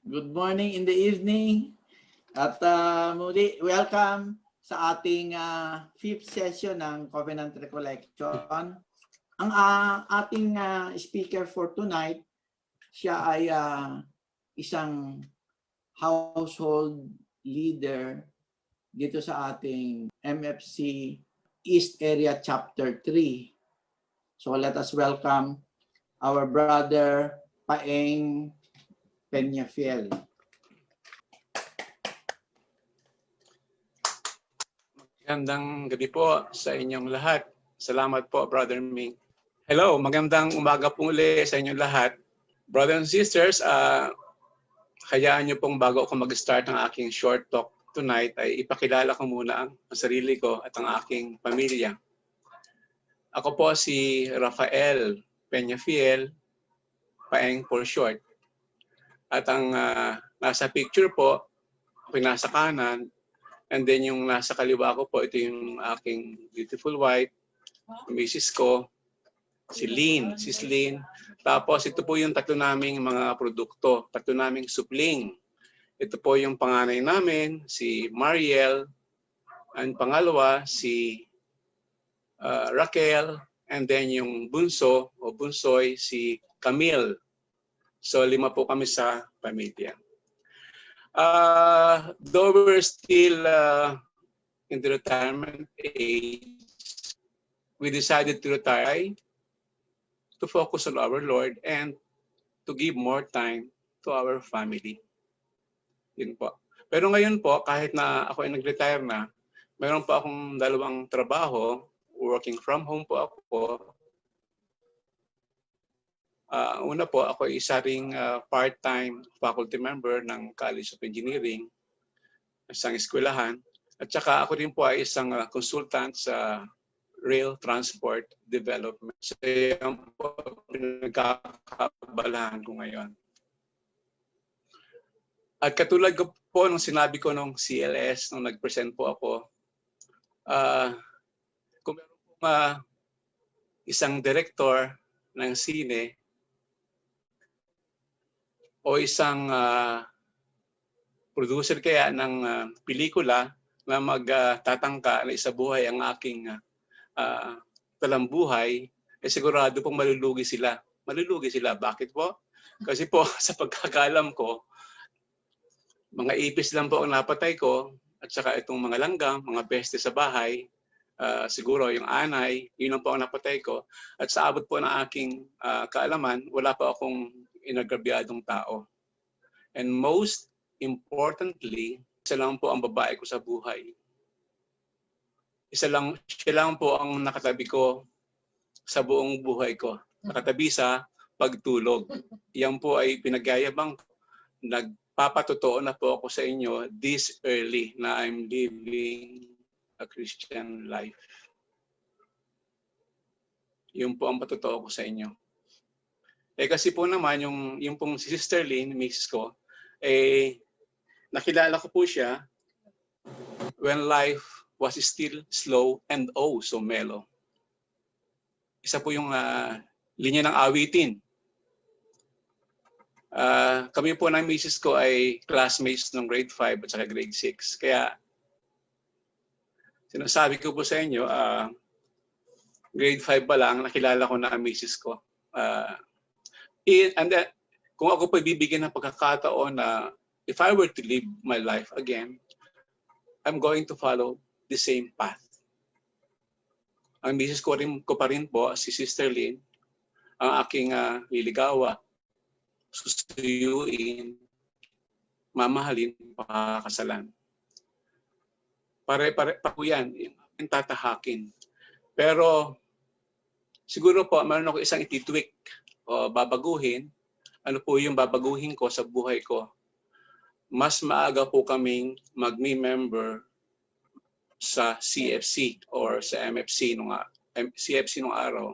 Good morning in the evening. At muli, welcome sa ating fifth session ng Covenant Recollection. Ang ating speaker for tonight, siya ay isang household leader dito sa ating MFC East Area Chapter 3. So let us welcome our brother Paeng Peñafiel. Magandang gabi po sa inyong lahat. Salamat po, Brother Ming. Hello, magandang umaga po uli sa inyong lahat. Brothers and sisters, hayaan niyo pong bago ako mag-start ng aking short talk tonight ay ipakilala ko muna ang sarili ko at ang aking pamilya. Ako po si Rafael Peñafiel, Paeng for short. At ang nasa picture po, ako nasa kanan, and then yung nasa kaliwa ko po, ito yung aking beautiful wife, Mrs. ko, si Lynn, Sis Lynn. Tapos ito po yung tatlo naming mga produkto, tatlo naming supling. Ito po yung panganay namin, si Mariel, ang pangalawa, si Raquel, and then yung bunso o bunsoy, si Camille. So 5 po kami sa pamilya. Though we're still in the retirement age, we decided to retire to focus on our Lord and to give more time to our family. Yun po. Pero ngayon po, kahit na ako ay nag-retire na, mayroon po akong 2 trabaho. Working from home po ako. Una po, ako ay isa ring part-time faculty member ng College of Engineering, isang eskwelahan. At saka ako rin po ay isang consultant sa Rail Transport Development. So yan po pinagkakabalahan ko ngayon. At katulad ko po nung sinabi ko nung CLS, nung nag-present po ako, kung meron po isang director ng sine, o isang producer kaya ng pelikula na magtatangka na isabuhay ang aking talambuhay, eh sigurado pong malulugi sila. Malulugi sila. Bakit po? Kasi po sa pagkakaalam ko, mga ipis lang po ang napatay ko at saka itong mga langgam, mga peste sa bahay, siguro yung anay, yun lang po ang napatay ko. At sa abot po ng aking kaalaman, wala pa akong inagrabyadong tao. And most importantly, isa lang po ang babae ko sa buhay. Siya lang po ang nakatabi ko sa buong buhay ko. Nakatabi sa pagtulog. Yan po ay pinagyayabang. Nagpapatotoo na po ako sa inyo this early na I'm living a Christian life. Yun po ang patotoo ko sa inyo. Eh kasi po naman, yung pong si Sister Lynn, Mrs. ko, eh nakilala ko po siya when life was still slow and oh so mellow. Isa po yung linya ng awitin. Kami po ng Mrs. ko ay classmates ng grade 5 at saka grade 6. Kaya sinasabi ko po sa inyo, grade 5 pa lang, nakilala ko na ang Mrs. ko. And then, kung ako pa bibigyan ng pagkakataon na if I were to live my life again, I'm going to follow the same path. Ang misis ko pa rin po, si Sister Lynn, ang aking liligawa, susuyuin, mamahalin, pakakasalan. Pare-pare po yan, yung tatahakin. Pero siguro po, meron ako isang ititwik o babaguhin. Ano po yung babaguhin ko sa buhay ko? Mas maaga po kaming magmi-member sa CFC or sa MFC CFC nung araw.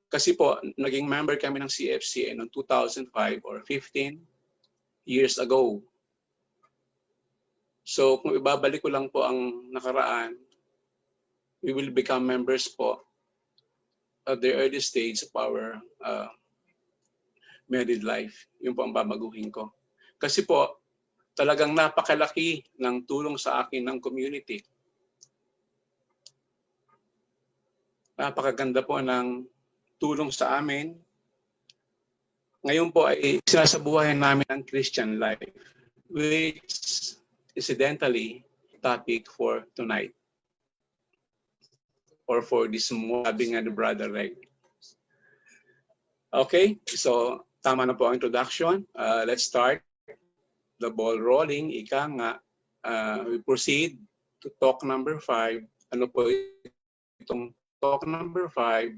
Kasi po, naging member kami ng CFC noong 2005 or 15 years ago. So kung ibabalik ko lang po ang nakaraan, we will become members po at the early stage of our married life. Yun po ang babaguhin ko. Kasi po, talagang napakalaki ng tulong sa akin ng community. Napakaganda po ng tulong sa amin. Ngayon po ay sinasabuhay namin ang Christian life, which incidentally topic for tonight or for this morning, sabi nga ni Brother Reg. Okay, so tama na po ang introduction. Let's start the ball rolling. Ika nga, we proceed to talk number 5. Ano po itong talk number 5?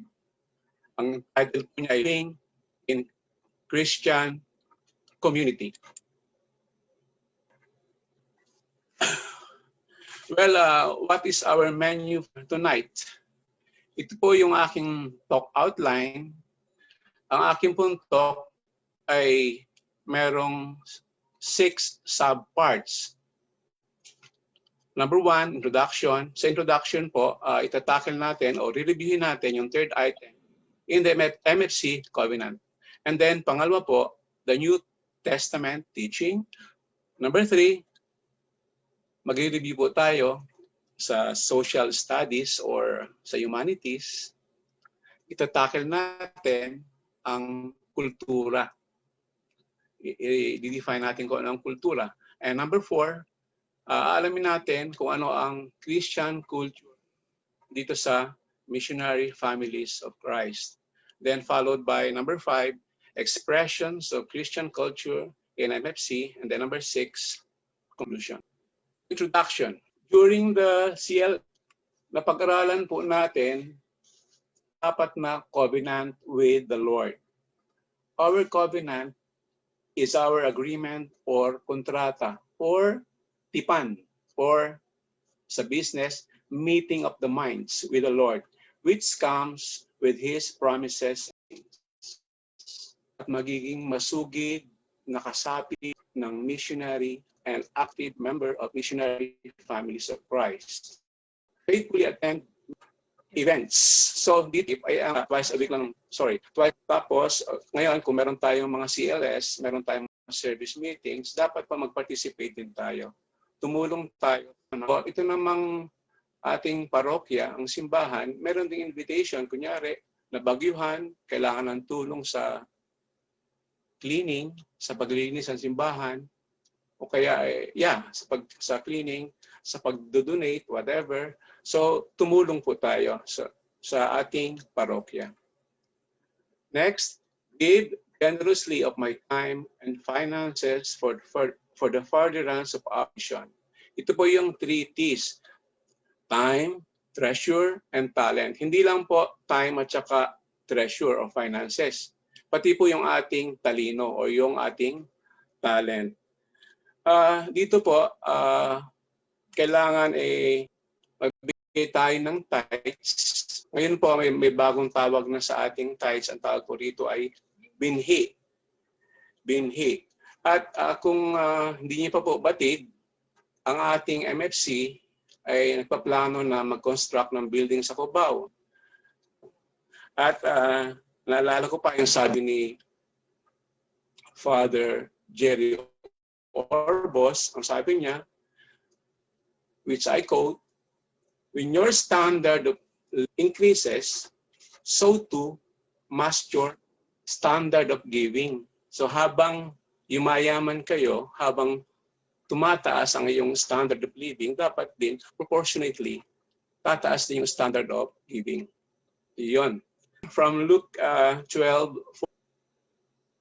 Ang title po niya ay in Christian Community. Well, what is our menu for tonight? Ito po yung aking talk outline. Ang aking pong talk ay merong 6 subparts. Number 1, introduction. Sa introduction po, itatakil natin o re-reviewin natin yung third item in the MFC Covenant. And then, pangalawa po, the New Testament teaching. Number 3, mag-review po tayo sa social studies or sa humanities. Itatakil natin ang kultura. I-define natin kung ano ang kultura. And number 4, alamin natin kung ano ang Christian culture dito sa missionary families of Christ. Then followed by number 5, expressions of Christian culture in MFC. And then number 6, conclusion. Introduction. During the CL, napag-aralan po natin apat na covenant with the Lord. Our covenant is our agreement or kontrata or tipan or sa business, meeting of the minds with the Lord, which comes with His promises at magiging masugid, nakasapi ng missionary and active member of missionary families of Christ. Faithfully attend events. So, dito ay twice a week lang, twice. Tapos, ngayon, kung meron tayong mga CLS, meron tayong mga service meetings, dapat pa mag-participate din tayo. Tumulong tayo. Ito namang ating parokya, ang simbahan, meron ding invitation, kunyari, nabagyuhan, kailangan ng tulong sa cleaning, sa paglinis ng simbahan, o kaya, sa cleaning, sa pag-donate, whatever. So, tumulong po tayo sa ating parokya. Next, give generously of my time and finances for the furtherance of our mission. Ito po yung 3 T's. Time, treasure, and talent. Hindi lang po time at saka treasure o finances. Pati po yung ating talino o yung ating talent. Dito po, kailangan magbigay tayo ng tithes. Ngayon po, may bagong tawag na sa ating tithes. Ang tawag po rito ay binhi. Binhi. At kung hindi niyo pa po batid, ang ating MFC ay nagpaplano na mag-construct ng building sa Cubao. At naalala ko pa yung sabi ni Father Jerry Orbos, ang sabi niya, which I quote, when your standard of increases, so too must your standard of giving. So habang yumayaman kayo, habang tumataas ang iyong standard of living, dapat din proportionately tataas din yung standard of giving. Iyon. From Luke 12,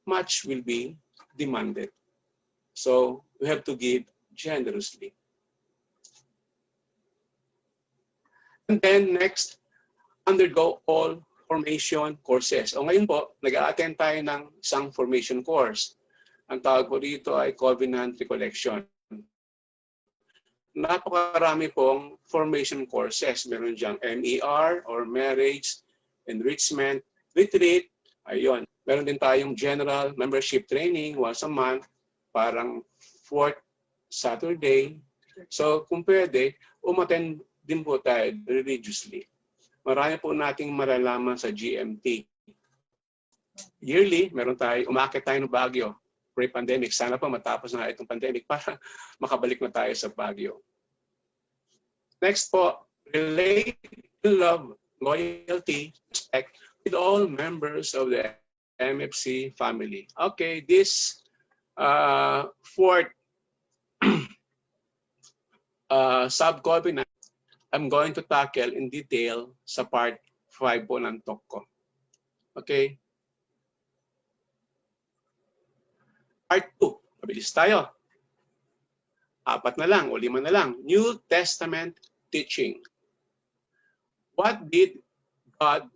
much will be demanded. So we have to give generously. And then next, undergo all formation courses. O ngayon po, nag-a-attend tayo ng isang formation course. Ang tawag po dito ay Covenant Recollection. Napakarami pong formation courses. Meron diyang MER or Marriage, Enrichment, Retreat. Ayun. Meron din tayong General Membership Training once a month, parang 4th Saturday. So kung pwede, umattend din po tayo religiously. Marami po nating malalaman sa GMT. Yearly, meron tayo, umakit tayo ng Baguio. pre-pandemic. Sana po matapos na itong pandemic para makabalik na tayo sa Baguio. Next po, relate love, loyalty, respect with all members of the MFC family. Okay, this fourth sub-covenant, I'm going to tackle in detail sa part 5 po ng talk ko. Okay? Part 2, mabilis tayo. 4 na lang o 5 na lang. New Testament teaching. What did God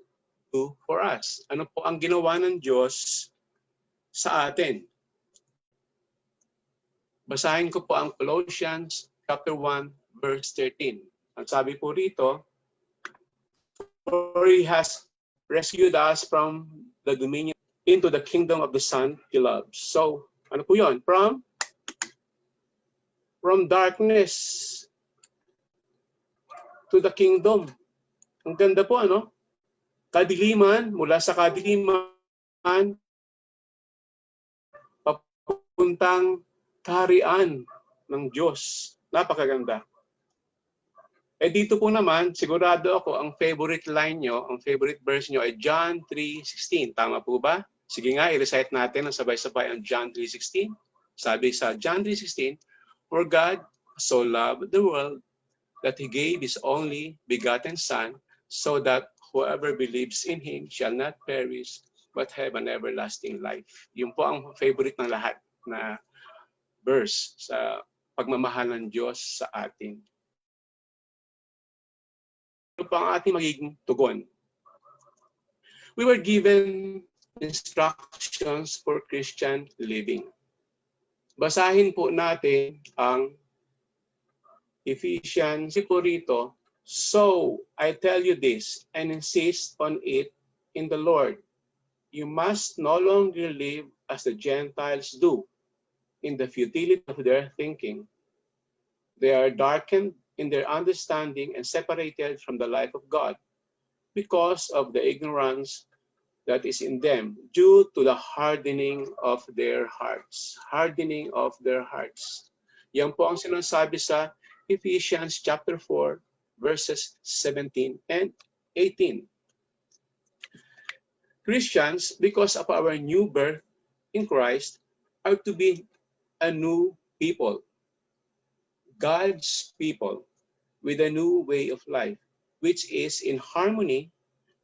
do for us? Ano po ang ginawa ng Diyos sa atin? Basahin ko po ang Colossians chapter 1 verse 13. Ang sabi po rito, for He has rescued us from the dominion into the kingdom of the Son He loves. So, ano po yun? From darkness to the kingdom. Ang ganda po, ano? Kadiliman, mula sa kadiliman, papuntang kaharian ng Diyos. Napakaganda. Eh dito po naman, sigurado ako, ang favorite line nyo, ang favorite verse nyo ay John 3:16. Tama po ba? Sige nga, i-recite natin ang sabay-sabay ang John 3:16. Sabi sa John 3:16, for God so loved the world that He gave His only begotten Son, so that whoever believes in Him shall not perish, but have an everlasting life. Yun po ang favorite ng lahat na verse sa pagmamahal ng Diyos sa atin. Ano pa ang ating magiging tugon? We were given instructions for Christian living. Basahin po natin ang Ephesians po rito. So, I tell you this and insist on it in the Lord. You must no longer live as the Gentiles do, in the futility of their thinking. They are darkened in their understanding and separated from the life of God because of the ignorance that is in them due to the hardening of their hearts. Hardening of their hearts. Yan po ang sinasabi sa Ephesians chapter 4, verses 17 and 18. Christians, because of our new birth in Christ, are to be a new people. God's people with a new way of life, which is in harmony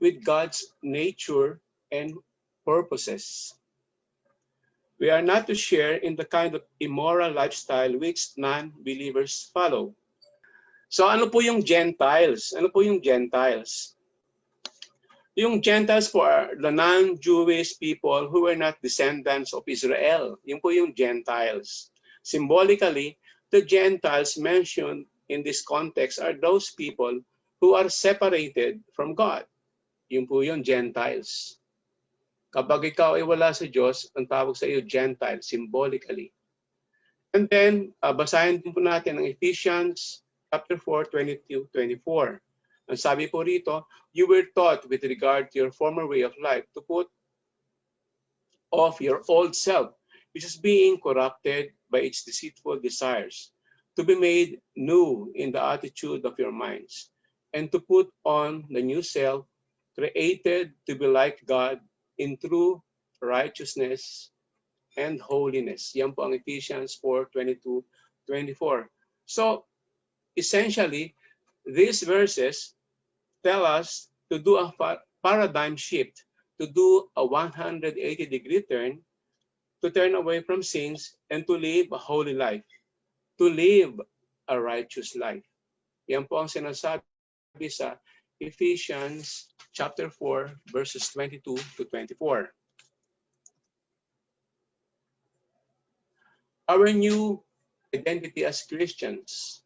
with God's nature and purposes. We are not to share in the kind of immoral lifestyle which non-believers follow. So ano po yung Gentiles? Ano po yung Gentiles? Yung Gentiles po are the non-Jewish people who were not descendants of Israel. Yung po yung Gentiles. Symbolically, the Gentiles mentioned in this context are those people who are separated from God. Yung po yung Gentiles. Kapag ikaw ay wala sa Diyos, ang tawag sa iyo Gentile, symbolically. And then, basahin din po natin ang Ephesians chapter 4, 22-24. Ang sabi po rito, you were taught with regard to your former way of life to put off your old self, which is being corrupted by its deceitful desires, to be made new in the attitude of your minds, and to put on the new self, created to be like God in true righteousness and holiness. Yan po ang Ephesians 4, 22-24. So, essentially, these verses tell us to do a paradigm shift, to do a 180-degree turn, to turn away from sins and to live a holy life, to live a righteous life. Yan po ang sinasabi sa Ephesians chapter 4, verses 22-24. Our new identity as Christians.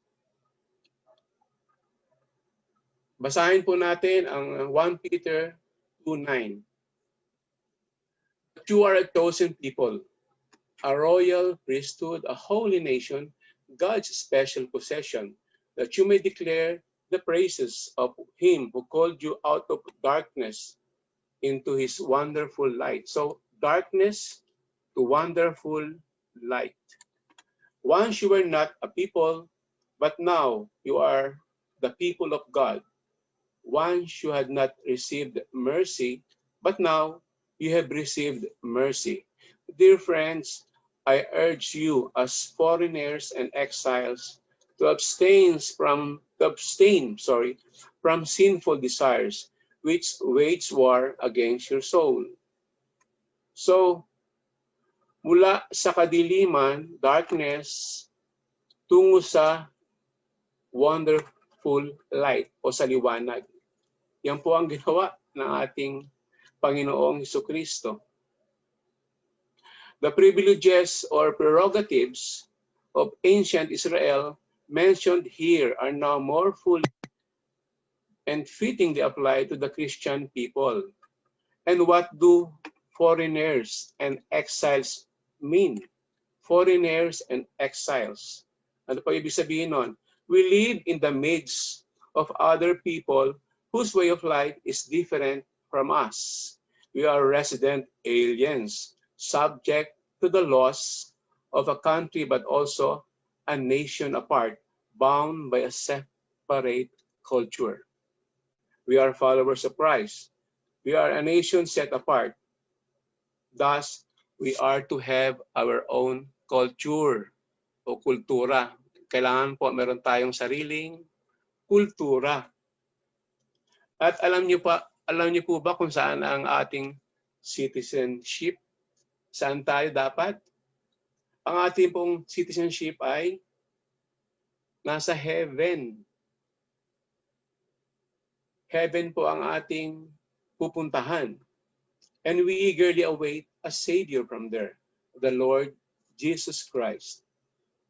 Basahin po natin ang 1 Peter 2:9. But you are a chosen people, a royal priesthood, a holy nation, God's special possession, that you may declare the praises of Him who called you out of darkness into His wonderful light. So darkness to wonderful light. Once you were not a people, but now you are the people of God. Once you had not received mercy, but now you have received mercy. Dear friends, I urge you as foreigners and exiles to abstain from sinful desires, which wage war against your soul. So, mula sa kadiliman, darkness, tungo sa wonderful light o sa liwanag. Yan po ang ginawa ng ating Panginoong Hesukristo. The privileges or prerogatives of ancient Israel mentioned here are now more fully and fittingly applied to the Christian people. And what do foreigners and exiles mean? Foreigners and exiles. Ano pa ibig sabihin nun? We live in the midst of other people whose way of life is different from us. We are resident aliens, subject to the laws of a country but also a nation apart, bound by a separate culture. We are followers of Christ. We are a nation set apart. Thus, we are to have our own culture o kultura. Kailangan po meron tayong sariling kultura. At alam niyo po ba kung saan ang ating citizenship? Saan tayo dapat? Ang ating pong citizenship ay nasa heaven. Heaven po ang ating pupuntahan. And we eagerly await a Savior from there, the Lord Jesus Christ.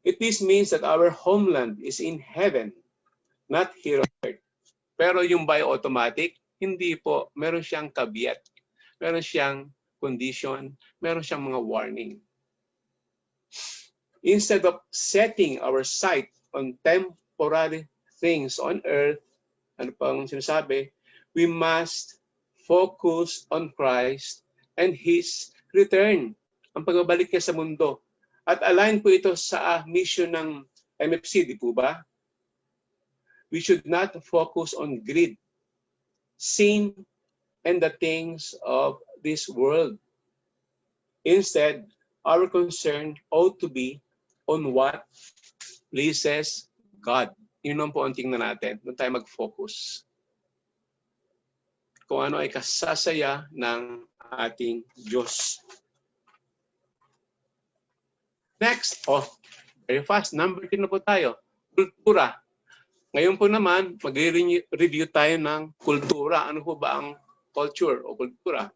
This means that our homeland is in heaven, not here on earth. Pero yung by automatic, hindi po. Meron siyang caveat. Meron siyang condition. Meron siyang mga warning. Instead of setting our sight on temporary things on earth, ano pang sinasabi, we must focus on Christ and His return. Ang pagbabalik niya sa mundo. At align po ito sa mission ng MFC, di po ba? We should not focus on greed, sin, and the things of this world. Instead, our concern ought to be on what pleases God. Yun naman po ang tingnan natin. Doon tayo mag-focus. Kung ano ay kasasaya ng ating Diyos. Next, very fast, number 10 na po tayo. Kultura. Ngayon po naman, mag-review tayo ng kultura. Ano po ba ang culture o kultura?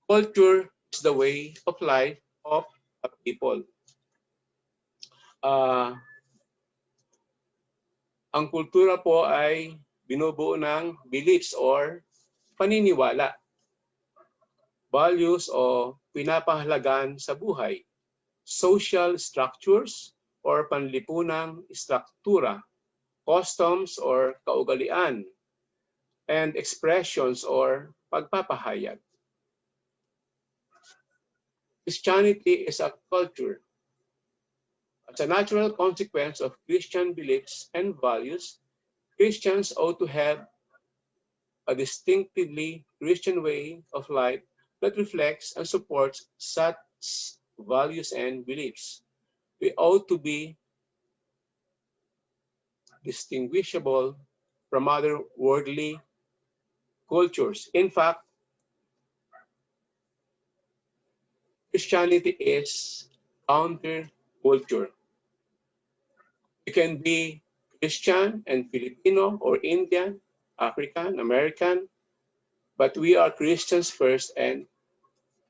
Culture is the way of life of a people. Ang kultura po ay binubuo ng beliefs or paniniwala, values o pinapahalagan sa buhay, social structures or panlipunang struktura, customs or kaugalian, and expressions or pagpapahayag. Christianity is a culture. As a natural consequence of Christian beliefs and values, Christians ought to have a distinctively Christian way of life that reflects and supports such values and beliefs. We ought to be distinguishable from other worldly cultures. In fact, Christianity is counterculture. You can be Christian and Filipino or Indian, African, American, but we are Christians first and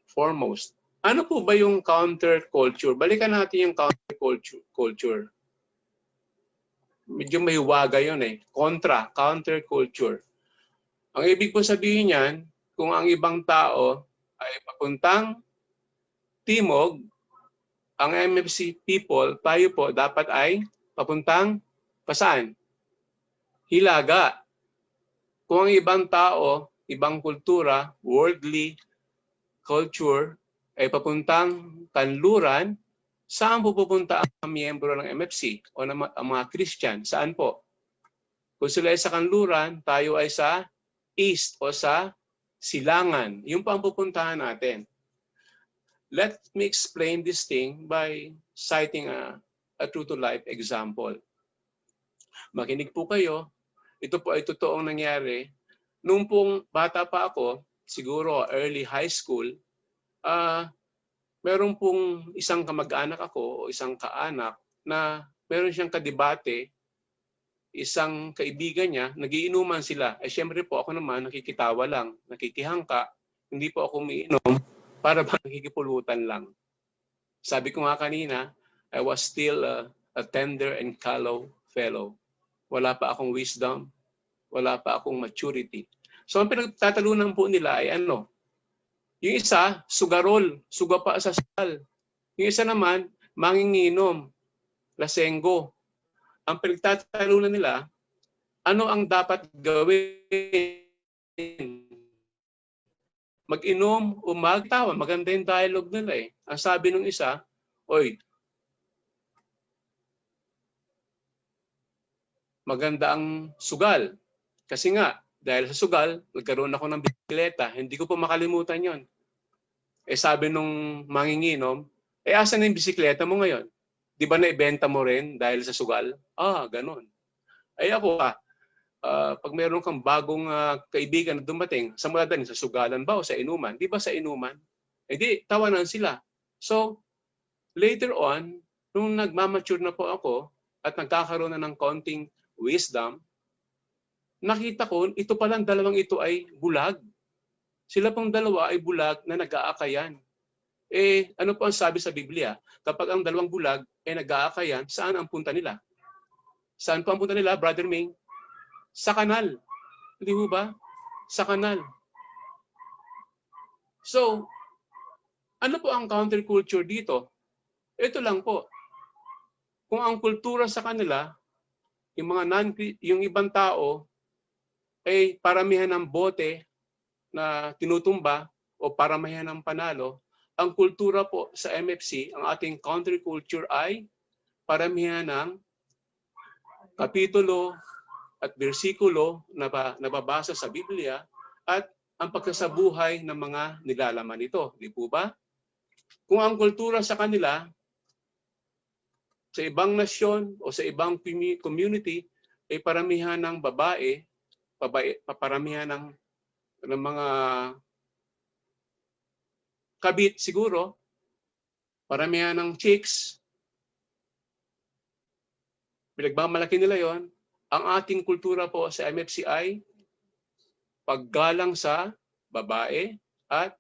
foremost. Ano po ba yung counterculture? Balikan natin yung counterculture. Medyo mahiwaga yun eh. Counterculture. Ang ibig po sabihin yan, kung ang ibang tao ay papuntang timog, ang MFC people, tayo po dapat ay papuntang pasaan? Hilaga. Kung ang ibang tao, ibang kultura, worldly culture, ay papuntang kanluran, saan po pupunta ang miyembro ng MFC o ang mga Christian? Saan po? Kung sila ay sa kanluran, tayo ay sa east o sa silangan. Yung po ang pupuntahan natin. Let me explain this thing by citing a true-to-life example. Makinig po kayo. Ito po ay totoong nangyari. Nung pong bata pa ako, siguro early high school, meron pong isang kamag-anak ako o isang kaanak na meron siyang kadebate, isang kaibigan niya, nagiinuman sila. Eh syempre po ako naman, nakikitawa lang, nakikihangka, hindi po ako umiinom para ba nakikipulutan lang. Sabi ko nga kanina, I was still a tender and callow fellow. Wala pa akong wisdom, wala pa akong maturity. So ang pinagtatalunan po nila ay ano? Yung isa, sugarol, suga pa sa sal. Yung isa naman, manginginom, lasenggo. Ang pinagtatalunan nila, ano ang dapat gawin? Mag-inom o magtawa. Maganda yung dialogue nila eh. Ang sabi ng isa, oy, maganda ang sugal. Kasi nga, dahil sa sugal, nagkaroon ako ng bisikleta. Hindi ko po makalimutan yon. Eh sabi nung manginginom, eh asan na yung bisikleta mo ngayon? Di ba naibenta mo rin dahil sa sugal? Ah, ganun. Ay ako pag meron kang bagong kaibigan na dumating, sa mga sa sugalan ba o sa inuman? Di ba sa inuman? Eh di, tawanan sila. So, later on, nung nagmamature na po ako at nagkakaroon na ng konting wisdom, nakita ko, ito palang dalawang ito ay bulag. Sila pang dalawa ay bulag na nag-aakayan. Eh, ano po ang sabi sa Biblia? Kapag ang dalawang bulag ay nag-aakayan, saan ang punta nila? Saan po ang punta nila, Brother Ming? Sa kanal. Hindi ho ba? Sa kanal. So, ano po ang counterculture dito? Ito lang po. Kung ang kultura sa kanila, yung ibang tao ay paramihan ng bote na tinutumba o paramihan ng panalo, ang kultura po sa MFC, ang ating counterculture ay paramihan ng kapitulo at bersikulo na nababasa sa Biblia at ang pagkasabuhay ng mga nilalaman nito. Di po ba? Kung ang kultura sa kanila, sa ibang nasyon o sa ibang community, ay paramihan ng babae, paramihan ng mga kabit siguro, paramihan ng chicks, pinagmamalaki nila yon. Ang ating kultura po sa MFCI, paggalang sa babae at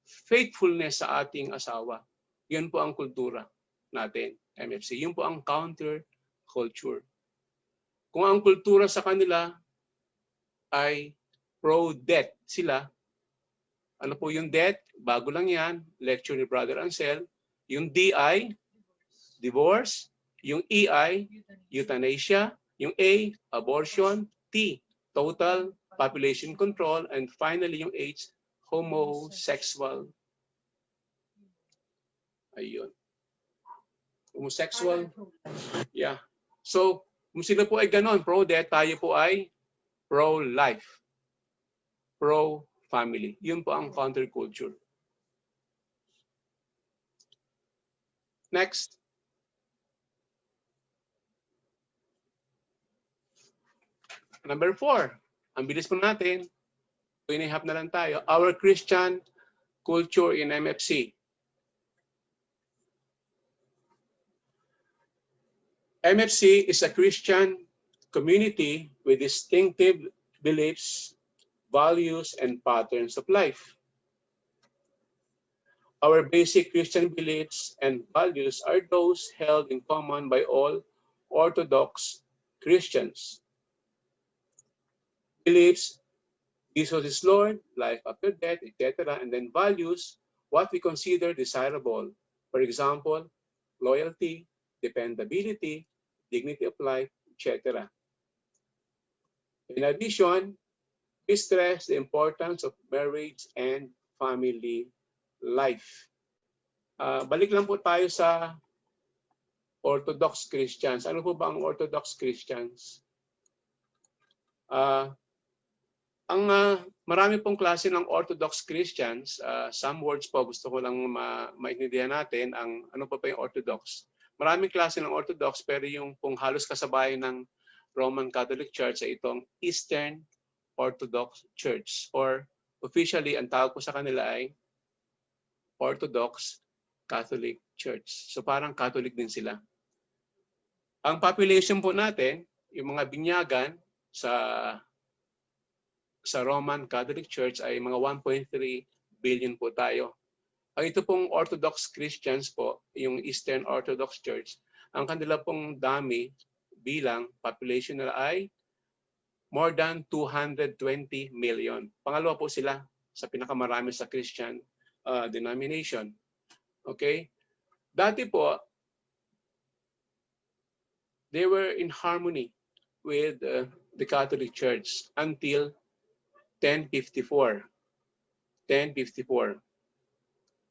faithfulness sa ating asawa. Yan po ang kultura natin, MFC. Yun po ang counter culture. Kung ang kultura sa kanila ay pro-death sila, ano po yung death? Bago lang yan, lecture ni Brother Ansel. Yung DI, divorce. Yung EI, euthanasia. Yung A, abortion. T, total population control. And finally, yung H, homosexual. Ayun. Homosexual. Yeah. So, kung sila po ay ganon, pro-death, tayo po ay pro-life. Pro-family. Yun po ang counterculture. Next. Number 4. Ang bilis po natin. 2.5 na lang tayo. Our Christian culture in MFC. MFC is a Christian community with distinctive beliefs, values, and patterns of life. Our basic Christian beliefs and values are those held in common by all Orthodox Christians. Beliefs, Jesus is Lord, life after death, etc. And then values, what we consider desirable. For example, loyalty, dependability, dignity of life, etc. In addition, we stress the importance of marriage and family life. balik lang po tayo sa Orthodox Christians. Ano po ba ang Orthodox Christians? Marami pong klase ng Orthodox Christians. Some words po gusto ko lang maintindihan natin. Ano pa yung Orthodox? Maraming klase ng Orthodox, pero yung pong halos kasabayan ng Roman Catholic Church ay itong Eastern Orthodox Church, or officially ang tawag po sa kanila ay Orthodox Catholic Church. So parang Catholic din sila. Ang population po natin, yung mga binyagan sa Roman Catholic Church ay mga 1.3 billion po tayo. Ang ito pong Orthodox Christians po, yung Eastern Orthodox Church, ang kanila pong dami bilang population nila ay more than 220 million. Pangalawa po sila sa pinakamarami sa Christian denomination. Okay? Dati po, they were in harmony with the Catholic Church until 1054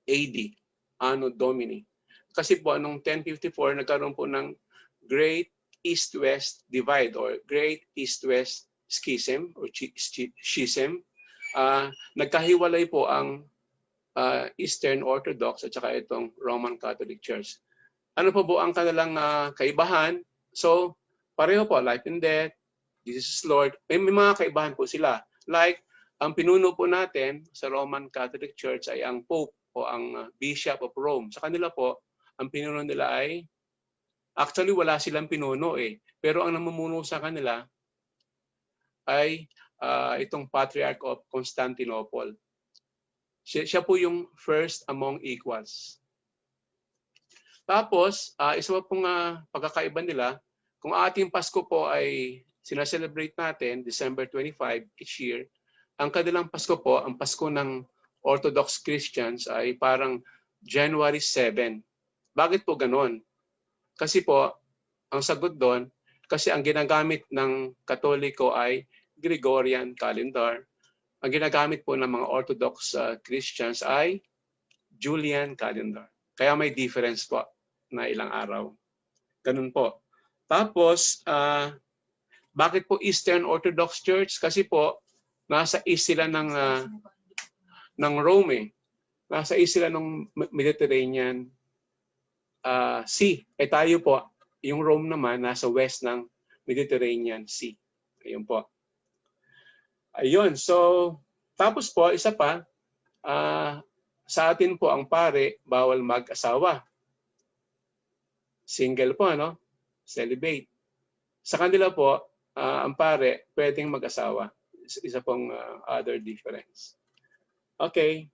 AD, Anno Domini. Kasi po, anong 1054, nagkaroon po ng Great East-West Divide or Great East-West Schism or Schism. Nagkahiwalay po ang Eastern Orthodox at saka itong Roman Catholic Church. Ano po ang kanilang kaibahan? So, pareho po, life and death, Jesus is Lord. May mga kaibahan po sila. Like, ang pinuno po natin sa Roman Catholic Church ay ang Pope o ang Bishop of Rome. Sa kanila po, ang pinuno nila ay, actually wala silang pinuno pero ang namumuno sa kanila ay itong Patriarch of Constantinople. Siya po yung first among equals. Tapos, isa pa pong pagkakaiba nila, kung ating Pasko po ay sinaselebrate natin, December 25 each year, ang kanilang Pasko po, ang Pasko ng Orthodox Christians ay parang January 7. Bakit po ganon? Kasi po, ang sagot doon, kasi ang ginagamit ng Katoliko ay Gregorian calendar. Ang ginagamit po ng mga Orthodox Christians ay Julian calendar. Kaya may difference po na ilang araw. Ganun po. Tapos, bakit po Eastern Orthodox Church? Kasi po, nasa east sila ng Rome. Nasa east sila ng Mediterranean Sea. Tayo po, yung Rome naman, nasa west ng Mediterranean Sea. Ayun po. Ayun. So, tapos po, isa pa, sa atin po ang pare, bawal mag-asawa. Single po, ano? Celibate. Sa kanila po, ang pare, pwedeng mag-asawa. Isa pong other difference. Okay.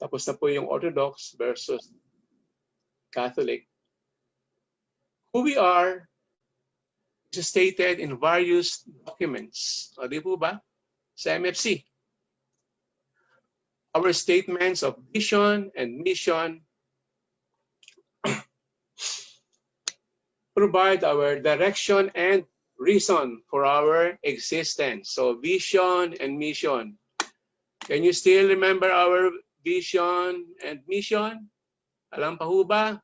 Tapos na po yung Orthodox versus Catholic. Who we are is stated in various documents. O, di po ba? Sa MFC. Our statements of vision and mission provide our direction and reason for our existence. So vision and mission. Can you still remember our vision and mission? Alam pa ho ba?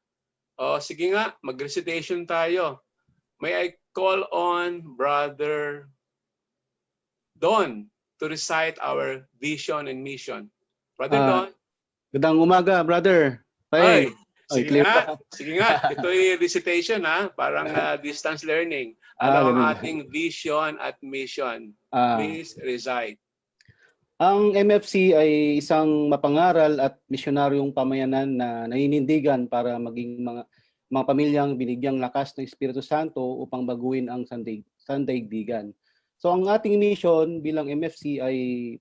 O sige nga, mag-recitation tayo. May I call on Brother Don to recite our vision and mission. Brother Don. Gandang umaga, brother. Ay, Ay, sige nga. Sige nga. Ito'y recitation parang distance learning. Ano ang ating vision at mission? Please recite. Ang MFC ay isang mapangaral at misyonaryong pamayanan na naninindigan para maging mga pamilyang binigyang lakas ng Espiritu Santo upang baguhin ang sandaigdigan. So ang ating mission bilang MFC ay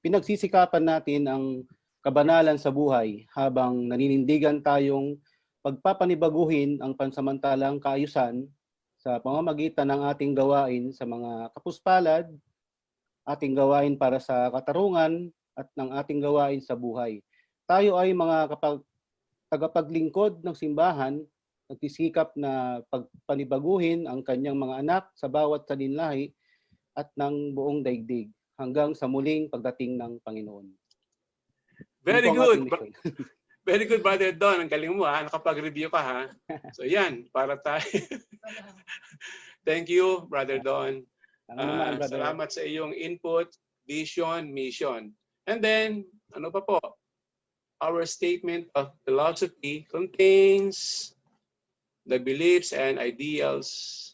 pinagsisikapan natin ang kabanalan sa buhay habang naninindigan tayong pagpapanibaguhin ang pansamantalang kaayusan sa pamamagitan ng ating gawain sa mga kapuspalad, ating gawain para sa katarungan at ng ating gawain sa buhay. Tayo ay mga tagapaglingkod ng simbahan, nagsisikap na pagpanibaguhin ang kanyang mga anak sa bawat salinlahi at ng buong daigdig hanggang sa muling pagdating ng Panginoon. Very good. Very good, Brother Don. Ang galing mo, ha? Nakapag-review ka, ha? So, yan. Para tayo. Thank you, Brother Don. Naman, brother. Salamat sa iyong input, vision, mission. And then, ano pa po? Our statement of philosophy contains the beliefs and ideals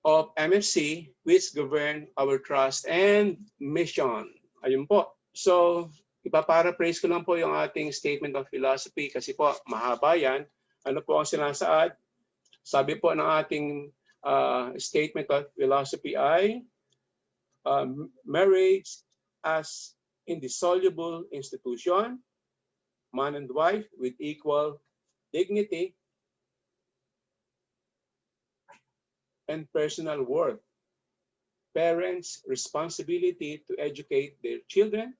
of MFC which govern our trust and mission. Ayun po. So, ipaparaphrase ko lang po yung ating statement of philosophy kasi po mahaba yan. Ano po ang sinasaad? Sabi po ng ating statement of philosophy ay marriage as indissoluble institution, man and wife with equal dignity and personal worth. Parents' responsibility to educate their children,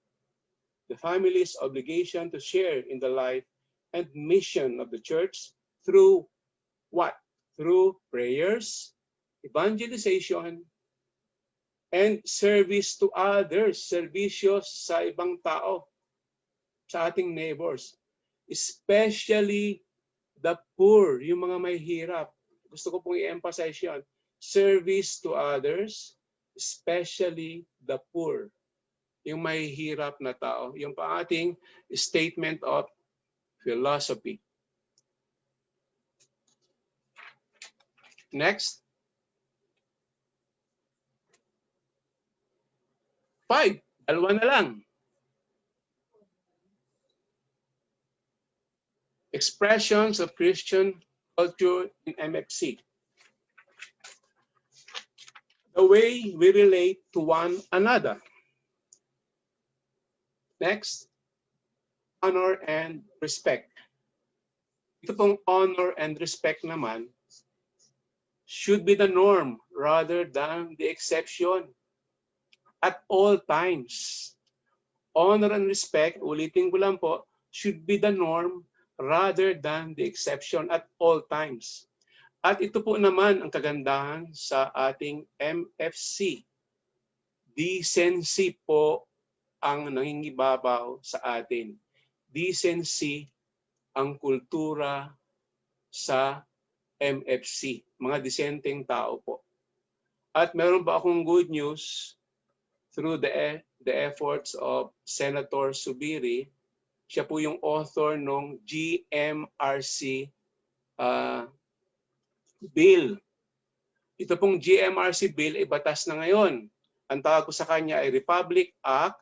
the family's obligation to share in the life and mission of the church through what? Through prayers, evangelization, and service to others, servisyo sa ibang tao, sa ating neighbors, especially the poor, yung mga may hirap. Gusto ko pong i-emphasize yan. Service to others, especially the poor, yung may hirap na tao. Yung pa ating statement of philosophy. Next. 5. Dalawa na lang. Expressions of Christian culture in MFC. The way we relate to one another. Next, honor and respect. Ito pong honor and respect naman should be the norm rather than the exception at all times. Honor and respect, ulitin ko lang po, should be the norm rather than the exception at all times. At ito po naman ang kagandahan sa ating MFC. Decency po ang nangingibabaw sa atin. Decency ang kultura sa MFC. Mga disenteng tao po. At meron ba akong good news through the efforts of Senator Subiri. Siya po yung author ng GMRC bill. Ito pong GMRC bill ay batas na ngayon. Ang tawag ko sa kanya ay Republic Act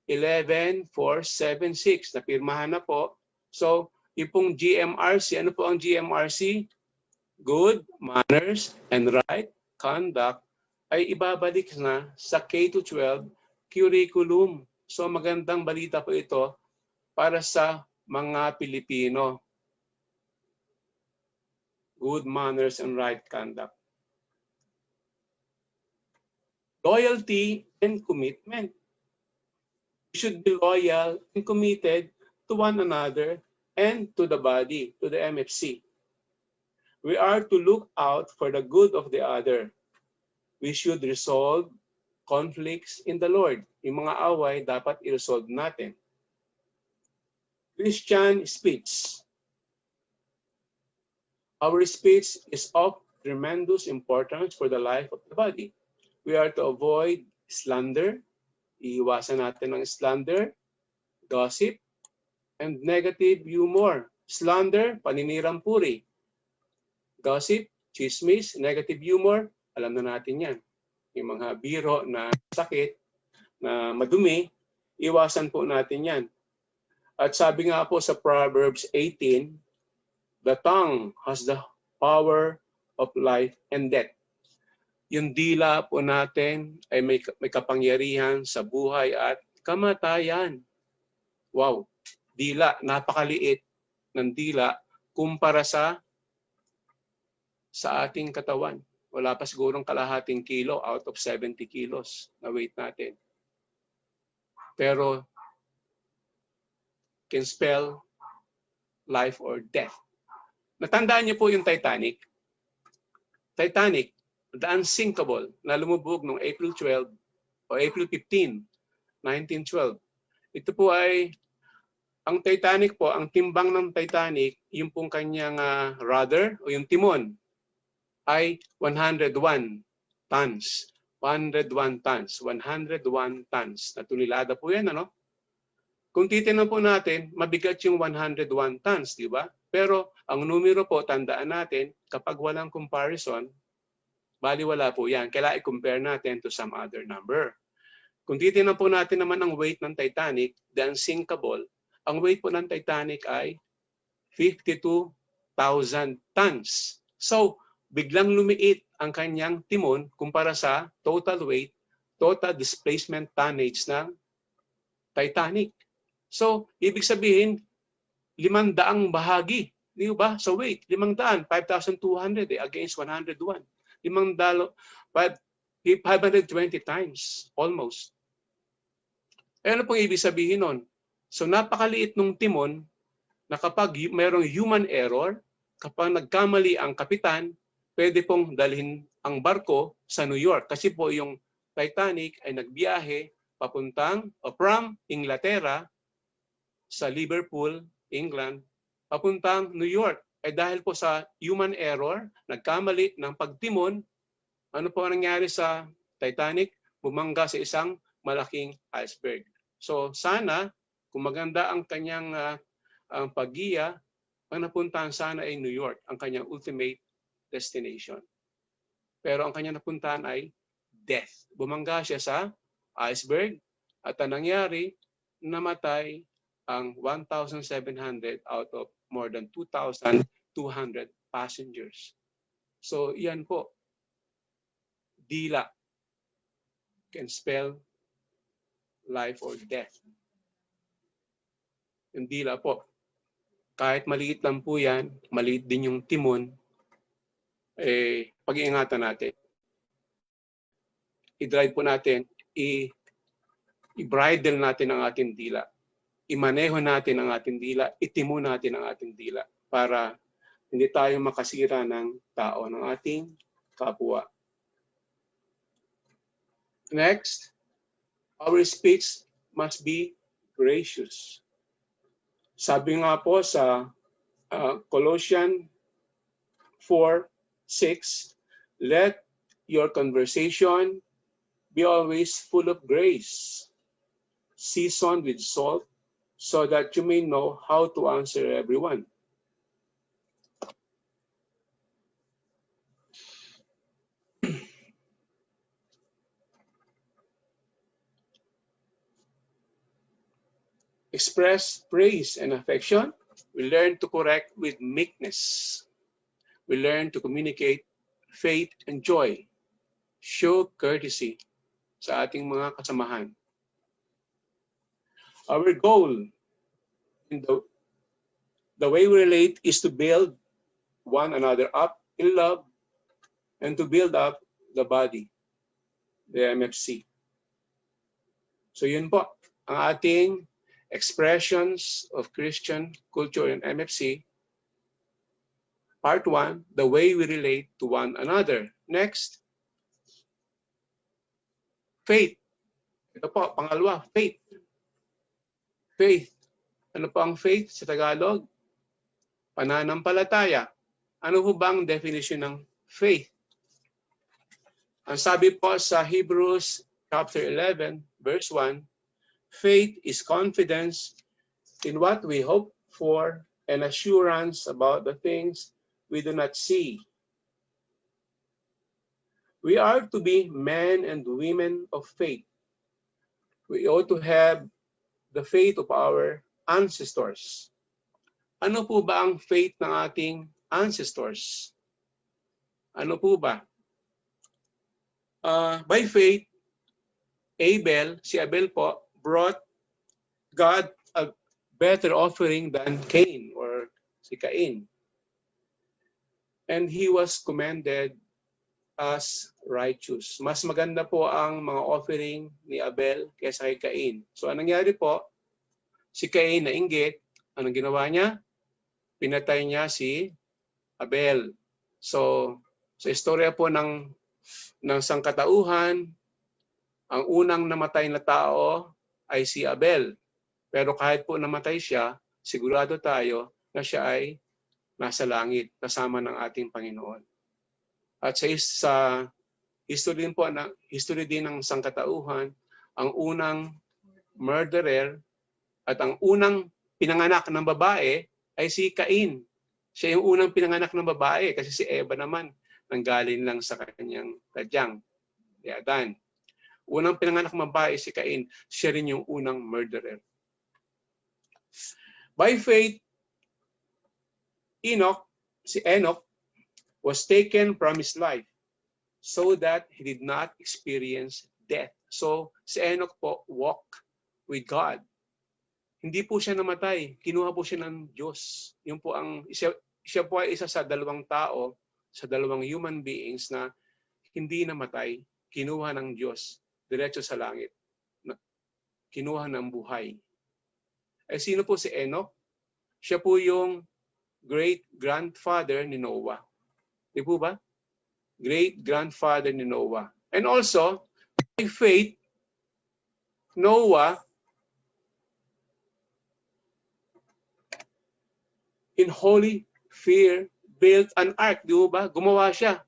11476. Napirmahan na po. So, yung pong GMRC, ano po ang GMRC? Good manners and right conduct ay ibabalik na sa K-12 curriculum. So, magandang balita po ito para sa mga Pilipino. Good manners and right conduct. Loyalty and commitment. We should be loyal and committed to one another and to the body, to the MFC. We are to look out for the good of the other. We should resolve conflicts in the Lord. Yung mga away dapat i-resolve natin. Christian speech. Our speech is of tremendous importance for the life of the body. We are to avoid slander. Iiwasan natin ang slander, gossip, and negative humor. Slander, paninirang puri. Gossip, chismis, negative humor, alam na natin yan. Yung mga biro na sakit, na madumi, iwasan po natin yan. At sabi nga po sa Proverbs 18, the tongue has the power of life and death. Yung dila po natin ay may kapangyarihan sa buhay at kamatayan. Wow, dila, napakaliit ng dila kumpara sa ating katawan. Wala pa sigurong kalahating kilo out of 70 kilos na weight natin. Pero can spell life or death. Natandaan niyo po yung Titanic. Titanic, the unsinkable, na lumubog noong April 12 o April 15, 1912. Ito po ay ang Titanic po, ang timbang ng Titanic, yung pong kanyang rudder o yung timon ay 101 tons. 101 tons. 101 tons. Natulilada po yan, ano? Kung titingnan po natin, mabigat yung 101 tons, di ba? Pero ang numero po, tandaan natin, kapag walang comparison, baliwala po yan. Kailangan i-compare natin to some other number. Kung titingnan po natin naman ang weight ng Titanic, the unsinkable, ang weight po ng Titanic ay 52,000 tons. So, biglang lumiit ang kanyang timon kumpara sa total weight, total displacement tonnage ng Titanic. So, ibig sabihin, 500 bahagi. Di ba? So, weight, 500, 5,200 against 101. 520 times, almost. Ano pong ibig sabihin nun? So napakaliit nung timon na kapag mayroong human error, kapag nagkamali ang kapitan, pwede pong dalhin ang barko sa New York. Kasi po yung Titanic ay nagbiyahe papuntang from Inglaterra sa Liverpool, England, papuntang New York. Ay dahil po sa human error, nagkamali ng pagtimon, ano po ang nangyari sa Titanic? Bumangga sa isang malaking iceberg. So sana, kung maganda ang kanyang paggiya, ang napuntahan sana ay New York, ang kanyang ultimate destination. Pero ang kanyang napuntahan ay death. Bumangga siya sa iceberg at ang nangyari, namatay ang 1,700 out of more than 2,200 passengers. So yan po, dila can spell life or death. Yung dila po, kahit maliit lang po yan, maliit din yung timon, pag-iingatan natin. I-drive po natin, i-bridle natin ang ating dila. Imaneho natin ang ating dila, itimo natin ang ating dila para hindi tayo makasira ng tao, ng ating kapwa. Next, our speech must be gracious. Sabi nga po sa Colossians 4:6, let your conversation be always full of grace, seasoned with salt, so that you may know how to answer everyone. Express praise and affection. We learn to correct with meekness. We learn to communicate faith and joy. Show courtesy sa ating mga kasamahan. Our goal in the way we relate is to build one another up in love and to build up the body, the MFC. So yun po, ang ating expressions of Christian culture in MFC. Part 1, the way we relate to one another. Next, faith. Ito po, pangalawa, faith. Faith. Ano po ang faith sa Tagalog? Pananampalataya. Ano po ba ang definition ng faith? Ang sabi po sa Hebrews chapter 11, verse 1, faith is confidence in what we hope for and assurance about the things we do not see. We are to be men and women of faith. We ought to have the faith of our ancestors. Ano po ba ang faith ng ating ancestors? Ano po ba? By faith, si Abel po, brought God a better offering than Cain or si Cain. And he was commended as righteous. Mas maganda po ang mga offering ni Abel kaysa kay Cain. So anong nangyari po? Si Cain nainggit. Anong ginawa niya? Pinatay niya si Abel. So sa istorya po ng sangkatauhan, ang unang namatay na tao ay si Abel. Pero kahit po namatay siya, sigurado tayo na siya ay nasa langit, kasama ng ating Panginoon. At sa history din ng sangkatauhan, ang unang murderer at ang unang pinanganak ng babae ay si Cain. Siya yung unang pinanganak ng babae kasi si Eva naman nanggaling lang sa kanyang tadyang, si Adan. Unang pinanganak ng babae si Cain, siya rin yung unang murderer. By faith, si Enoch, was taken from his life so that he did not experience death. So, si Enoch po walked with God. Hindi po siya namatay. Kinuha po siya ng Diyos. Yun po siya po ay isa sa dalawang tao, sa dalawang human beings na hindi namatay, kinuha ng Diyos diretso sa langit. Kinuha ng buhay. Eh sino po si Enoch? Siya po yung great-grandfather ni Noah. Di po ba? Great-grandfather ni Noah. And also, by faith, Noah, in holy fear, built an ark. Di ba? Gumawa siya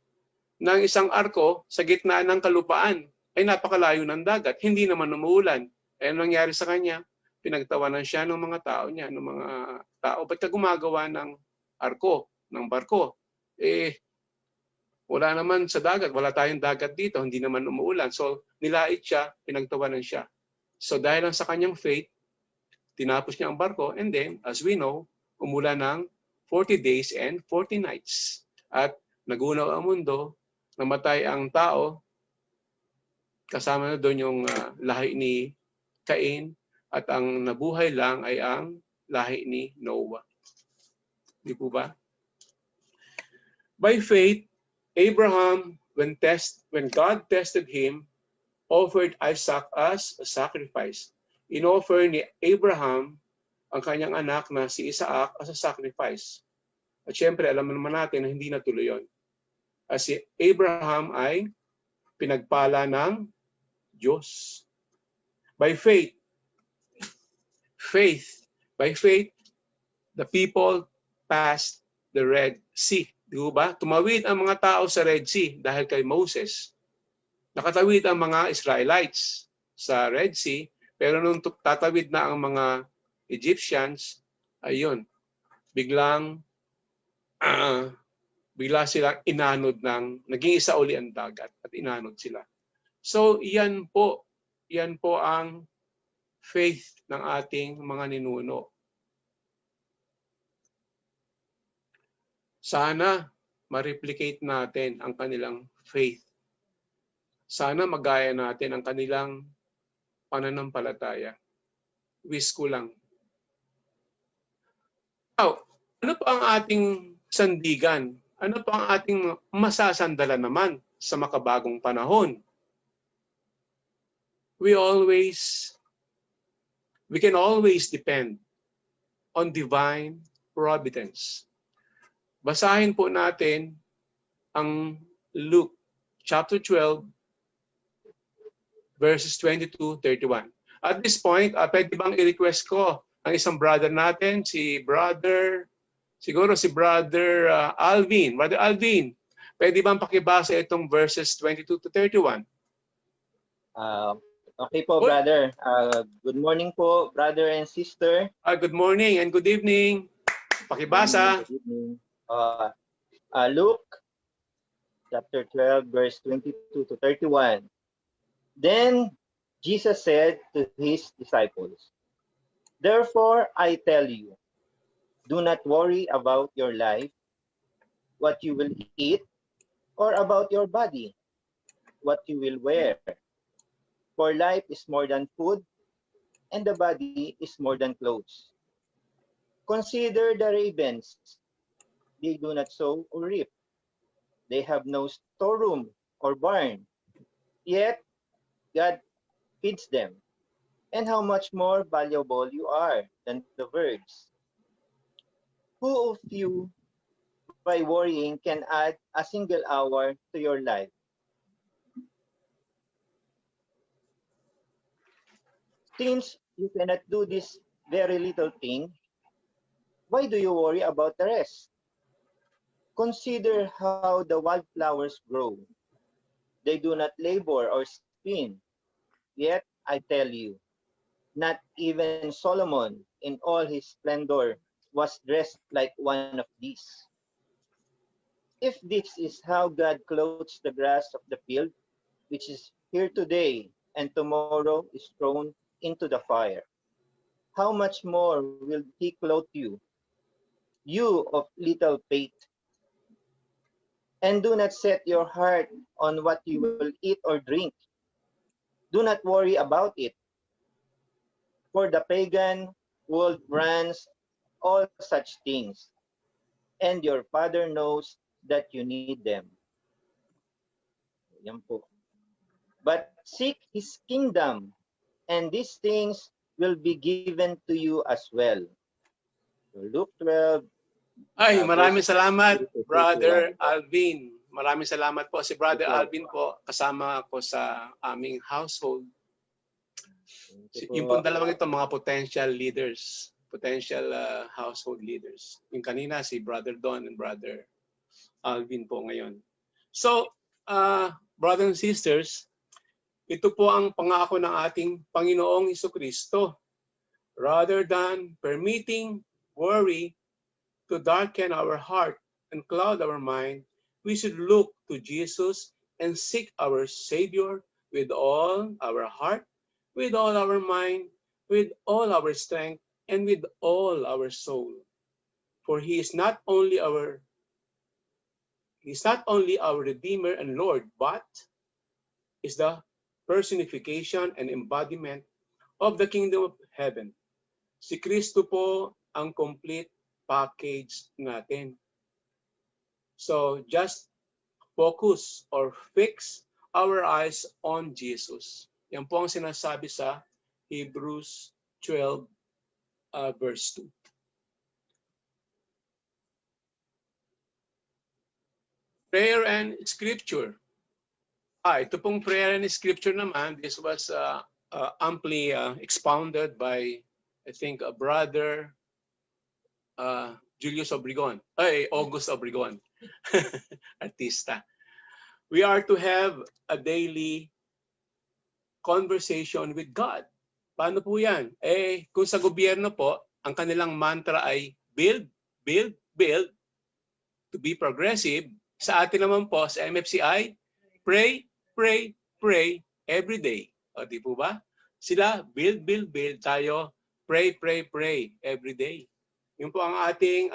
ng isang arko sa gitna ng kalupaan. Ay napakalayo ng dagat. Hindi naman umuulan. Eh nangyari sa kanya? Pinagtawanan siya ng mga tao niya, ng mga tao. Ba't ka gumagawa ng arko, ng barko? Eh, wala naman sa dagat. Wala tayong dagat dito. Hindi naman umuulan. So, nilait siya, pinagtawanan siya. So, dahil lang sa kanyang faith, tinapos niya ang barko. And then, as we know, umulan ng 40 days and 40 nights. At nagunaw ang mundo, namatay ang tao, kasama na doon yung lahi ni Cain, at ang nabuhay lang ay ang lahi ni Noah. Di po ba? By faith, Abraham, when God tested him, offered Isaac as a sacrifice. Inoffer ni Abraham ang kanyang anak na si Isaac as a sacrifice. At syempre, alam naman natin na hindi natuloy yun. As si Abraham ay pinagpala ng Diyos. By faith, the people passed the Red Sea. Di ba? Tumawid ang mga tao sa Red Sea dahil kay Moses. Nakatawid ang mga Israelites sa Red Sea, pero nung tatawid na ang mga Egyptians, ayun, bigla silang inanod naging isa uli ang dagat at inanod sila. So, yan po ang faith ng ating mga ninuno. Sana ma-replicate natin ang kanilang faith. Sana magaya natin ang kanilang pananampalataya. Wish ko lang. Now, ano pa ang ating sandigan? Ano pa ang ating masasandalan naman sa makabagong panahon? We can always depend on divine providence. Basahin po natin ang Luke chapter 12 verses 22-31. At this point, pwede bang i-request ko ang isang brother natin, si Brother Alvin. Brother Alvin, pwede bang pakibasa itong verses 22-31? Okay po, brother. Good morning po, brother and sister. Good morning and good evening. Pakibasa. Good evening. Luke chapter 12, verse 22-31. Then Jesus said to his disciples, "Therefore I tell you, do not worry about your life, what you will eat, or about your body, what you will wear. For life is more than food, and the body is more than clothes. Consider the ravens. They do not sow or reap. They have no storeroom or barn. Yet God feeds them. And how much more valuable you are than the birds. Who of you, by worrying, can add a single hour to your life? Since you cannot do this very little thing? Why do you worry about the rest? Consider how the wildflowers grow. They do not labor or spin. Yet, I tell you, not even Solomon in all his splendor was dressed like one of these. If this is how God clothes the grass of the field, which is here today and tomorrow is thrown into the fire, how much more will he clothe you, you of little faith? And do not set your heart on what you will eat or drink. Do not worry about it, for the pagan world runs all such things, and your Father knows that you need them. Yan po. But seek His kingdom, and these things will be given to you as well. So Luke 12. Ay, maraming Verses salamat, 30 to Brother 31. Alvin. Maraming salamat po si Brother Thank you. Alvin po. Kasama ko sa aming household. Thank you Yung po. pong dalawang ito, mga potential leaders, potential household leaders. Yung kanina, si Brother Don and Brother Alvin po ngayon. So, brothers and sisters, ito po ang pangako ng ating Panginoong Hesukristo. Rather than permitting worry to darken our heart and cloud our mind, we should look to Jesus and seek our Savior with all our heart, with all our mind, with all our strength, and with all our soul. For He is not only our Redeemer and Lord, but is the personification and embodiment of the kingdom of heaven. Si Kristo po ang complete package natin. So just focus or fix our eyes on Jesus. Yan po ang sinasabi sa Hebrews 12 verse 2. Prayer and scripture. Ito pong prayer and scripture naman, this was amply expounded by, I think, a brother, Julius Obregon, August Obregon, artista. We are to have a daily conversation with God. Paano po yan? Kung sa gobyerno po, ang kanilang mantra ay build, build, build, to be progressive. Sa atin naman po, sa MFCI, pray, pray, pray every day. O di po ba? Sila, build, build, build. Tayo, pray, pray, pray every day. Yun po ang ating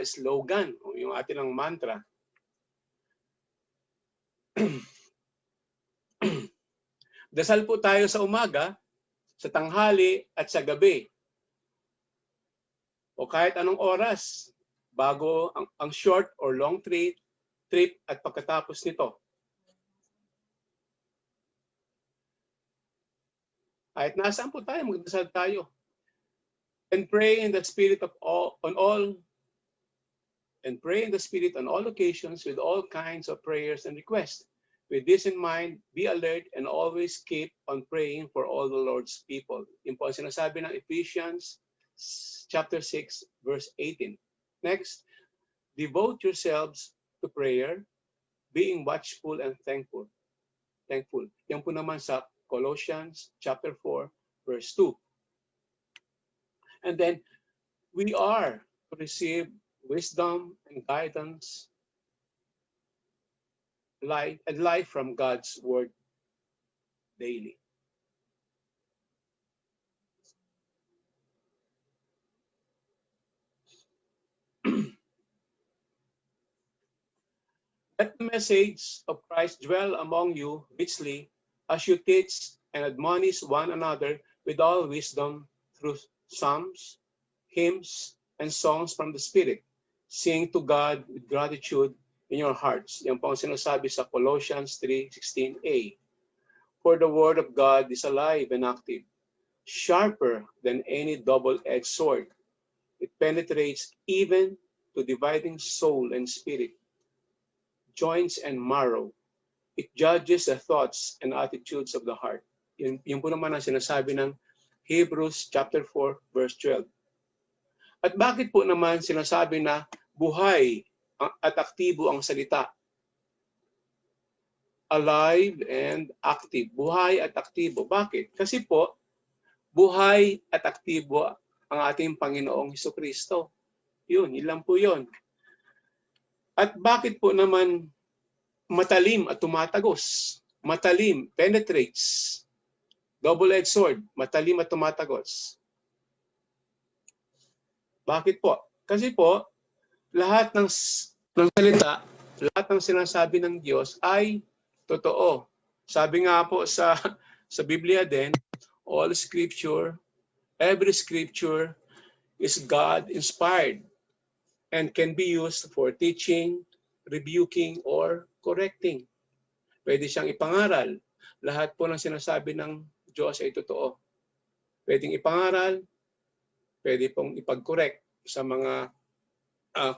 slogan, yung ating lang mantra. Dasal po tayo sa umaga, sa tanghali, at sa gabi. O kahit anong oras, bago ang short or long trip at pagkatapos nito. Kahit nasaan po tayo, magdasal tayo. And pray in the Spirit on all occasions with all kinds of prayers and requests. With this in mind, be alert and always keep on praying for all the Lord's people. Yung po ang sinasabi ng Ephesians chapter 6, verse 18. Next, devote yourselves to prayer, being watchful and thankful. Yan po naman sa Colossians chapter 4, verse 2. And then, we are to receive wisdom and guidance, life from God's word daily. Let the message of Christ dwell among you richly as you teach and admonish one another with all wisdom through psalms, hymns, and songs from the Spirit, sing to God with gratitude in your hearts. Yan po ang sinasabi sa Colossians 3:16a. For the word of God is alive and active, sharper than any double-edged sword. It penetrates even to dividing soul and spirit, joints and marrow. It judges the thoughts and attitudes of the heart. Yun po naman ang sinasabi ng Hebrews chapter 4, verse 12. At bakit po naman sinasabi na buhay at aktibo ang salita? Alive and active. Buhay at aktibo. Bakit? Kasi po, buhay at aktibo ang ating Panginoong Hesukristo. Yun lang po yun. At bakit po naman matalim at tumatagos? Matalim, penetrates. Double-edged sword, matalim at tumatagos. Bakit po? Kasi po, lahat ng salita, lahat ng sinasabi ng Diyos ay totoo. Sabi nga po sa Biblia din, all scripture, every scripture is God-inspired and can be used for teaching, rebuking, or correcting. Pwede siyang ipangaral. Lahat po ng sinasabi ng Diyos ay totoo. Pwedeng ipangaral, pwede pong ipag-correct sa mga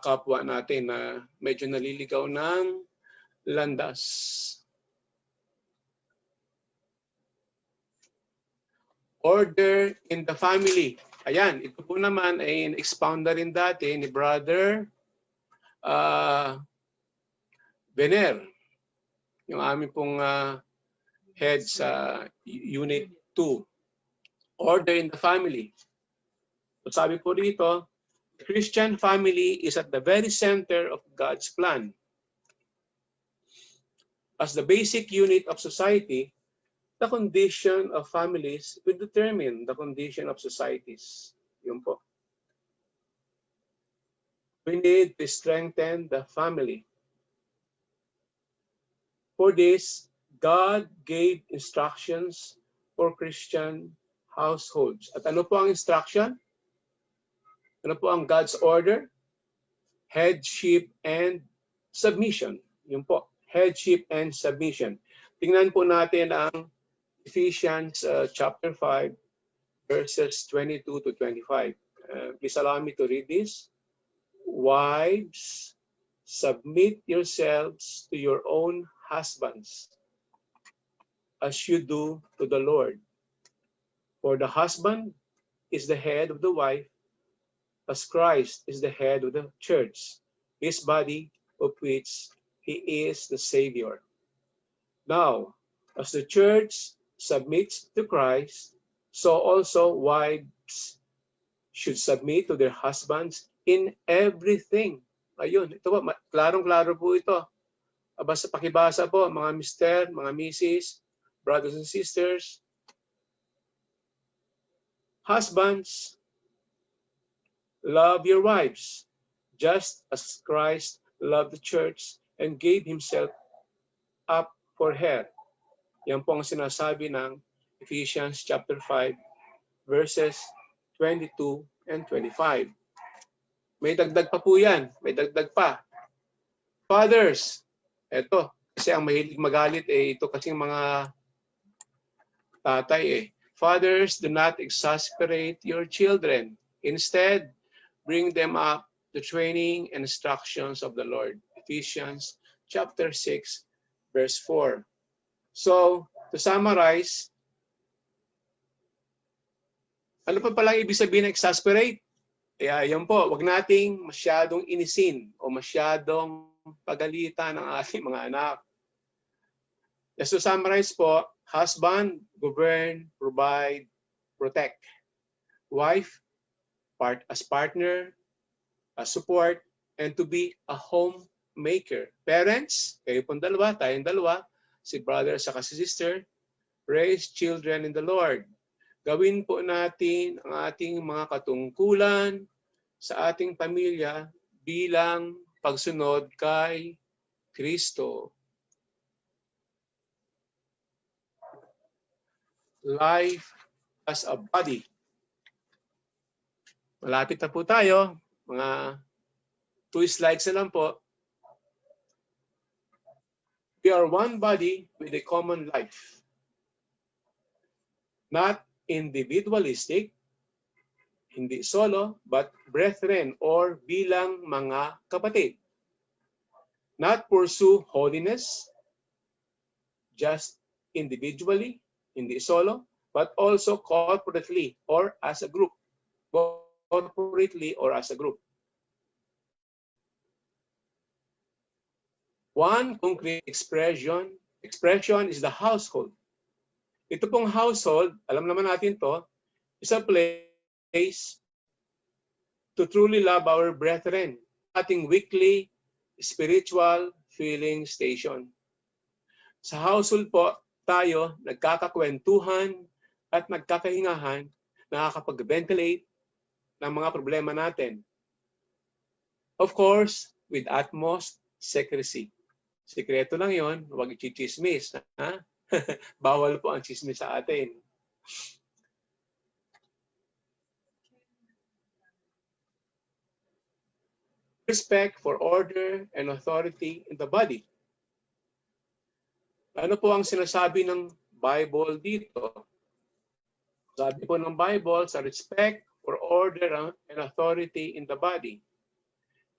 kapwa natin na medyo naliligaw ng landas. Order in the family. Ayan, ito po naman ay expound na rin dati ni Brother Bener, yung aming pong head sa Unit 2. Order in the family. So sabi po dito, the Christian family is at the very center of God's plan. As the basic unit of society, the condition of families will determine the condition of societies. Yun po. We need to strengthen the family. For this, God gave instructions for Christian households. At ano po ang instruction? Ano po ang God's order? Headship and submission. Yun po. Headship and submission. Tingnan po natin ang Ephesians chapter 5, verses 22 to 25. Please allow me to read this. Wives, submit yourselves to your own husbands, as you do to the Lord. For the husband is the head of the wife, as Christ is the head of the church, his body, of which he is the Savior. Now, as the church submits to Christ, so also wives should submit to their husbands in everything. Ayun, ito po, klarong-klaro po ito. Basta pakibasa po, mga mister, mga misis, brothers and sisters. Husbands, love your wives, just as Christ loved the church and gave himself up for her. Yan po ang sinasabi ng Ephesians chapter 5, verses 22 and 25. May dagdag pa po yan. May dagdag pa. Fathers, eto, kasi ang mahilig magalit ito kasing mga tatay Fathers, do not exasperate your children. Instead, bring them up the training and instructions of the Lord. Ephesians chapter 6, verse 4. So, to summarize, ano pa palang ibig sabihin ng exasperate? Kaya yan po, wag nating masyadong inisin o masyadong pagalitan ng ating mga anak. Just to summarize po, husband, govern, provide, protect. Wife, as partner, as support, and to be a homemaker. Parents, kayo pong dalawa, tayong dalawa, si brother sa si sister, raise children in the Lord. Gawin po natin ang ating mga katungkulan sa ating pamilya bilang pagsunod kay Kristo. Life as a body. Malapit na po tayo. Mga 2 slides na lang po. We are one body with a common life. Not individualistic, hindi solo, but brethren or bilang mga kapatid. Not pursue holiness, just individually, hindi solo, but also corporately or as a group. Corporately or as a group. One concrete expression is the household. Ito pong household, alam naman natin to, is a place to truly love our brethren. Ating weekly spiritual filling station. Sa household po, tayo nagkakakwentuhan at nagkakahingahan, nakakapag-ventilate ng mga problema natin. Of course, with utmost secrecy. Sikreto lang yon, huwag i-chismis. Ha? Bawal po ang chismis sa atin. Respect for order and authority in the body. Ano po ang sinasabi ng Bible dito? Sabi po ng Bible, sa respect for order and authority in the body.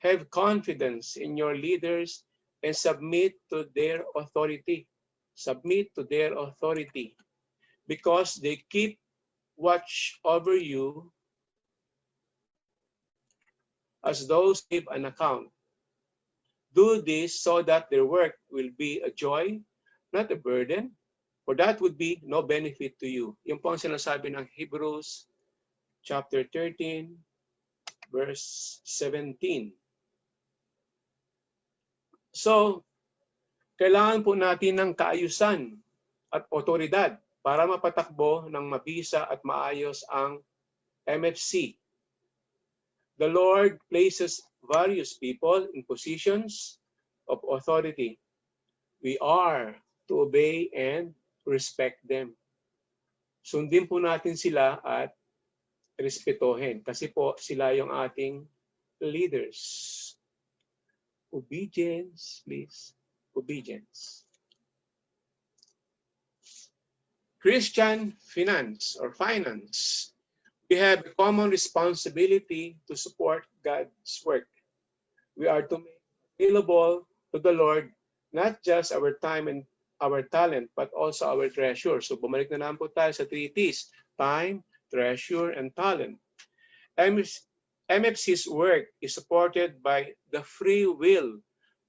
Have confidence in your leaders and submit to their authority. Submit to their authority. Because they keep watch over you as those give an account. Do this so that their work will be a joy, not a burden, for that would be no benefit to you. Yung po ang sinasabi ng Hebrews chapter 13, verse 17. So, kailangan po natin ng kaayusan at otoridad para mapatakbo ng mabisa at maayos ang MFC. The Lord places various people in positions of authority. We are to obey and respect them. Sundin po natin sila at respetohin kasi po sila yung ating leaders. Obedience, please. Obedience. Christian finance or finance. We have a common responsibility to support God's work. We are to make available to the Lord not just our time and our talent, but also our treasure. So bumalik na naman po tayo sa 3 T's. Time, treasure, and talent. MFC's work is supported by the free will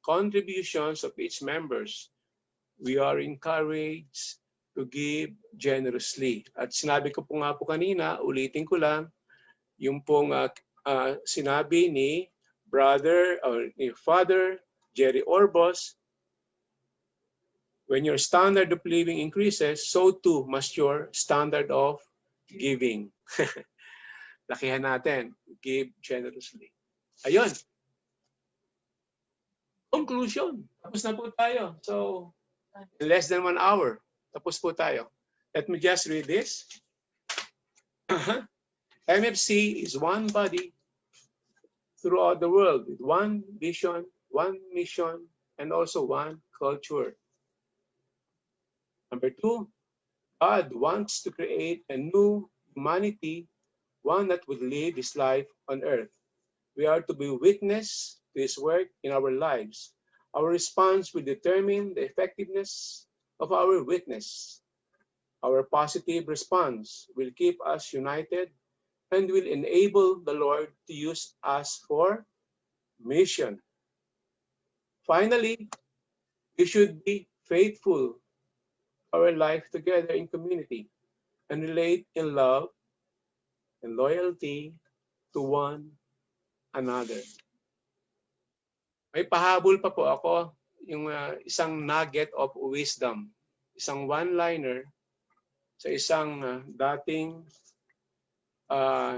contributions of each members. We are encouraged to give generously. At sinabi ko po nga po kanina, ulitin ko lang, yung pong sinabi ni Father Jerry Orbos, when your standard of living increases, so too must your standard of giving. Lakihan natin. Give generously. Ayun. Conclusion. Tapos na po tayo. So, in less than 1 hour, tapos po tayo. Let me just read this. MFC is one body throughout the world with one vision, one mission, and also one culture. Number 2, God wants to create a new humanity, one that would live his life on earth. We are to be witness to his work in our lives. Our response will determine the effectiveness of our witness. Our positive response will keep us united and will enable the Lord to use us for mission. Finally, we should be faithful to our life together in community and relate in love and loyalty to one another. May pahabol pa po ako, yung isang nugget of wisdom, isang one-liner sa isang dating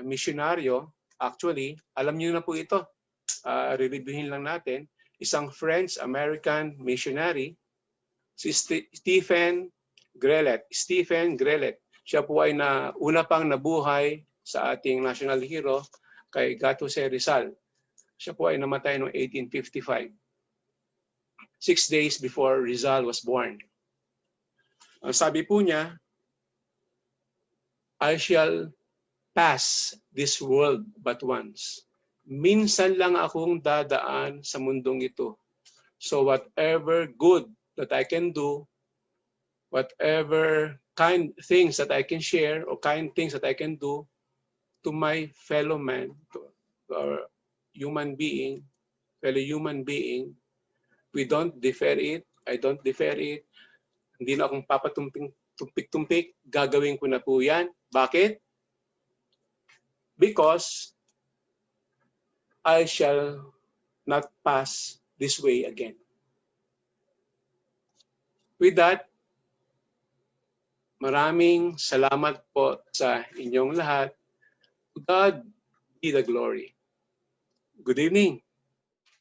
misyonaryo. Actually, alam niyo na po ito, re-reviewin lang natin, isang French-American missionary, si Stephen Grelet. Stephen Grelet. Siya po ay una pang nabuhay sa ating national hero kay Gato C. Rizal. Siya po ay namatay noong 1855. 6 days before Rizal was born. Ang sabi po niya, I shall pass this world but once. Minsan lang akong dadaan sa mundong ito. So whatever good that I can do, whatever kind things that I can share or kind things that I can do to my fellow man, to our human being, fellow human being. We don't defer it. I don't defer it. Hindi na akong papatumpik-tumpik. Gagawin ko na po yan. Bakit? Because I shall not pass this way again. With that, maraming salamat po sa inyong lahat. To God be the glory. Good evening.